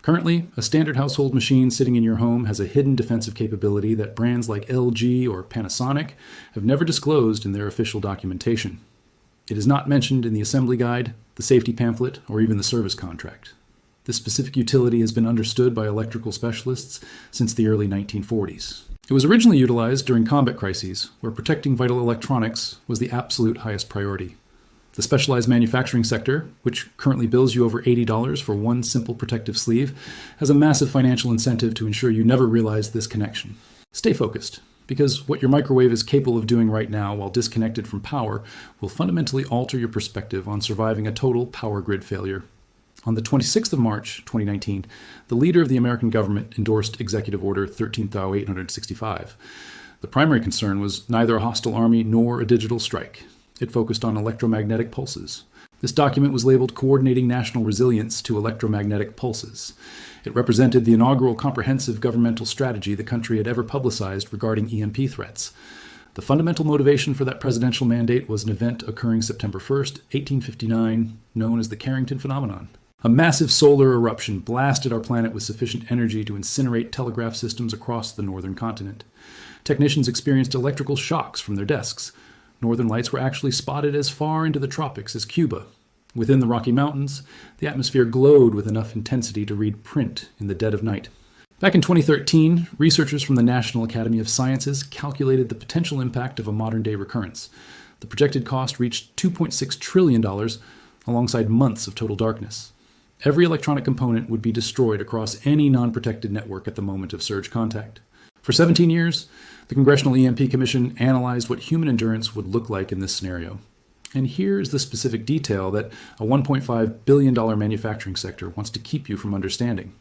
Currently, a standard household machine sitting in your home has a hidden defensive capability that brands like LG or Panasonic have never disclosed in their official documentation. It is not mentioned in the assembly guide, the safety pamphlet, or even the service contract. This specific utility has been understood by electrical specialists since the early 1940s. It was originally utilized during combat crises, where protecting vital electronics was the absolute highest priority. The specialized manufacturing sector, which currently bills you over $80 for one simple protective sleeve, has a massive financial incentive to ensure you never realize this connection. Stay focused, because what your microwave is capable of doing right now while disconnected from power will fundamentally alter your perspective on surviving a total power grid failure. On the 26th of March, 2019, the leader of the American government endorsed Executive Order 13,865. The primary concern was neither a hostile army nor a digital strike. It focused on electromagnetic pulses. This document was labeled Coordinating National Resilience to Electromagnetic Pulses. It represented the inaugural comprehensive governmental strategy the country had ever publicized regarding EMP threats. The fundamental motivation for that presidential mandate was an event occurring September 1st, 1859, known as the Carrington phenomenon. A massive solar eruption blasted our planet with sufficient energy to incinerate telegraph systems across the northern continent. Technicians experienced electrical shocks from their desks. Northern lights were actually spotted as far into the tropics as Cuba. Within the Rocky Mountains, the atmosphere glowed with enough intensity to read print in the dead of night. Back in 2013, researchers from the National Academy of Sciences calculated the potential impact of a modern-day recurrence. The projected cost reached $2.6 trillion, alongside months of total darkness. Every electronic component would be destroyed across any non-protected network at the moment of surge contact. For 17 years, the Congressional EMP Commission analyzed what human endurance would look like in this scenario. And here's the specific detail that a $1.5 billion manufacturing sector wants to keep you from understanding.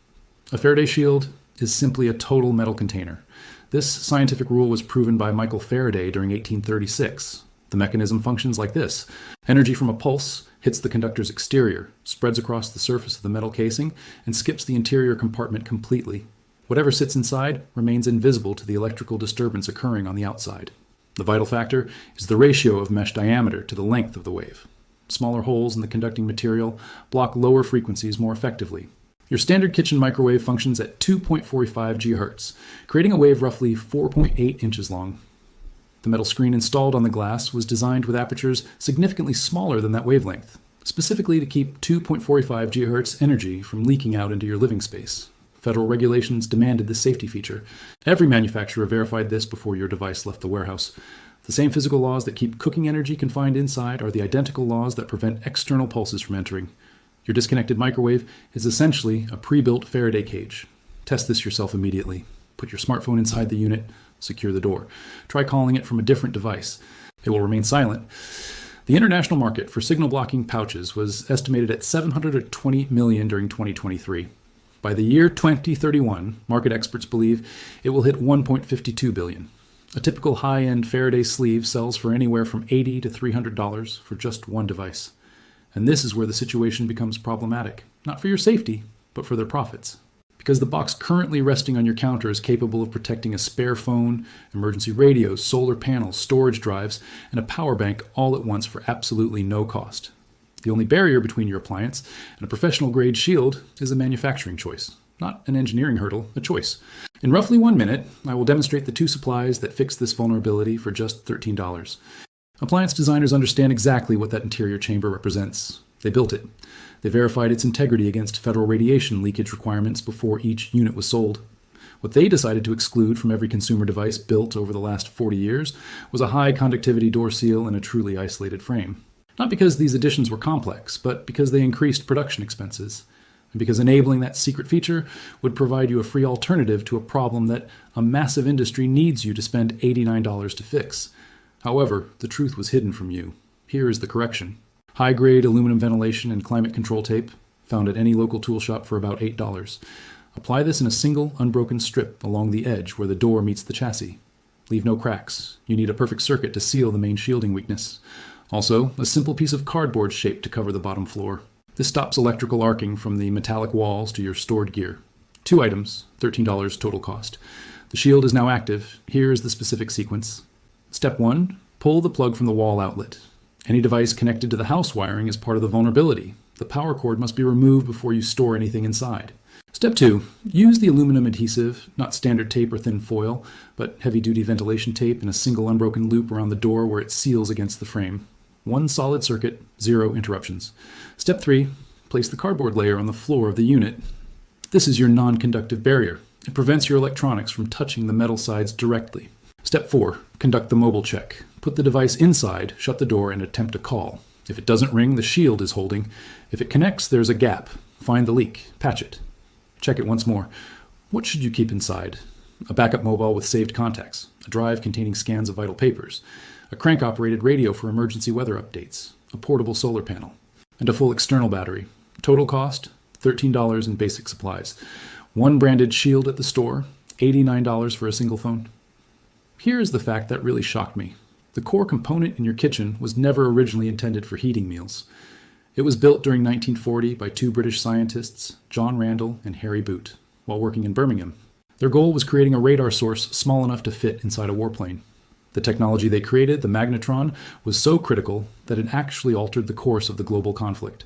A Faraday shield is simply a total metal container. This scientific rule was proven by Michael Faraday during 1836. The mechanism functions like this. Energy from a pulse hits the conductor's exterior, spreads across the surface of the metal casing, and skips the interior compartment completely. Whatever sits inside remains invisible to the electrical disturbance occurring on the outside. The vital factor is the ratio of mesh diameter to the length of the wave. Smaller holes in the conducting material block lower frequencies more effectively. Your standard kitchen microwave functions at 2.45 GHz, creating a wave roughly 4.8 inches long. The metal screen installed on the glass was designed with apertures significantly smaller than that wavelength, specifically to keep 2.45 GHz energy from leaking out into your living space. Federal regulations demanded this safety feature. Every manufacturer verified this before your device left the warehouse. The same physical laws that keep cooking energy confined inside are the identical laws that prevent external pulses from entering. Your disconnected microwave is essentially a pre-built Faraday cage. Test this yourself immediately. Put your smartphone inside the unit, secure the door. Try calling it from a different device. It will remain silent. The international market for signal blocking pouches was estimated at $720 million during 2023. By the year 2031, market experts believe it will hit $1.52 billion. A typical high-end Faraday sleeve sells for anywhere from $80 to $300 for just one device. And this is where the situation becomes problematic, not for your safety, but for their profits. Because the box currently resting on your counter is capable of protecting a spare phone, emergency radios, solar panels, storage drives, and a power bank all at once for absolutely no cost. The only barrier between your appliance and a professional-grade shield is a manufacturing choice, not an engineering hurdle, a choice. In roughly 1 minute, I will demonstrate the two supplies that fix this vulnerability for just $13. Appliance designers understand exactly what that interior chamber represents. They built it. They verified its integrity against federal radiation leakage requirements before each unit was sold. What they decided to exclude from every consumer device built over the last 40 years was a high-conductivity door seal and a truly isolated frame. Not because these additions were complex, but because they increased production expenses, and because enabling that secret feature would provide you a free alternative to a problem that a massive industry needs you to spend $89 to fix. However, the truth was hidden from you. Here is the correction. High-grade aluminum ventilation and climate control tape, found at any local tool shop for about $8. Apply this in a single, unbroken strip along the edge where the door meets the chassis. Leave no cracks. You need a perfect circuit to seal the main shielding weakness. Also, a simple piece of cardboard shape to cover the bottom floor. This stops electrical arcing from the metallic walls to your stored gear. 2 items, $13 total cost. The shield is now active. Here is the specific sequence. Step 1, pull the plug from the wall outlet. Any device connected to the house wiring is part of the vulnerability. The power cord must be removed before you store anything inside. Step 2. Use the aluminum adhesive, not standard tape or thin foil, but heavy-duty ventilation tape in a single unbroken loop around the door where it seals against the frame. One solid circuit, 0 interruptions. Step 3. Place the cardboard layer on the floor of the unit. This is your non-conductive barrier. It prevents your electronics from touching the metal sides directly. Step 4. Conduct the mobile check. Put the device inside, shut the door, and attempt a call. If it doesn't ring, the shield is holding. If it connects, there's a gap. Find the leak. Patch it. Check it once more. What should you keep inside? A backup mobile with saved contacts, a drive containing scans of vital papers, a crank-operated radio for emergency weather updates, a portable solar panel, and a full external battery. Total cost, $13 in basic supplies. One branded shield at the store, $89 for a single phone. Here is the fact that really shocked me. The core component in your kitchen was never originally intended for heating meals. It was built during 1940 by 2 British scientists, John Randall and Harry Boot, while working in Birmingham. Their goal was creating a radar source small enough to fit inside a warplane. The technology they created, the magnetron, was so critical that it actually altered the course of the global conflict.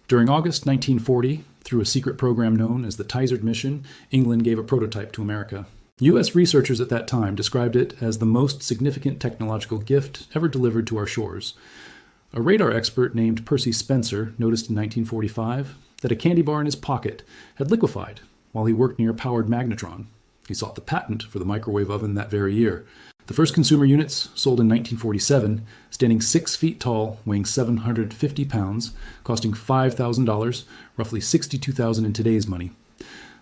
During August 1940, through a secret program known as the Tizard Mission, England gave a prototype to America. U.S. researchers at that time described it as the most significant technological gift ever delivered to our shores. A radar expert named Percy Spencer noticed in 1945 that a candy bar in his pocket had liquefied while he worked near a powered magnetron. He sought the patent for the microwave oven that very year. The first consumer units, sold in 1947, standing 6 feet tall, weighing 750 pounds, costing $5,000, roughly $62,000 in today's money.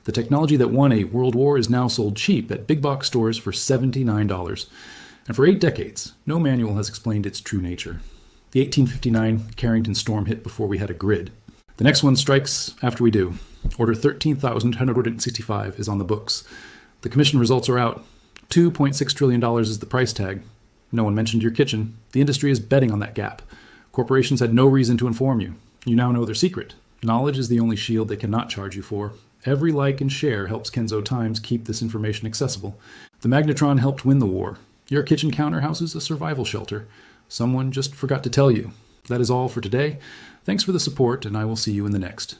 The technology that won a world war is now sold cheap at big box stores for $79. And for 8 decades, no manual has explained its true nature. The 1859 Carrington storm hit before we had a grid. The next one strikes after we do. Order 13,165 is on the books. The commission results are out. $2.6 trillion is the price tag. No one mentioned your kitchen. The industry is betting on that gap. Corporations had no reason to inform you. You now know their secret. Knowledge is the only shield they cannot charge you for. Every like and share helps Kenzo Times keep this information accessible. The magnetron helped win the war. Your kitchen counter houses a survival shelter. Someone just forgot to tell you. That is all for today. Thanks for the support, and I will see you in the next.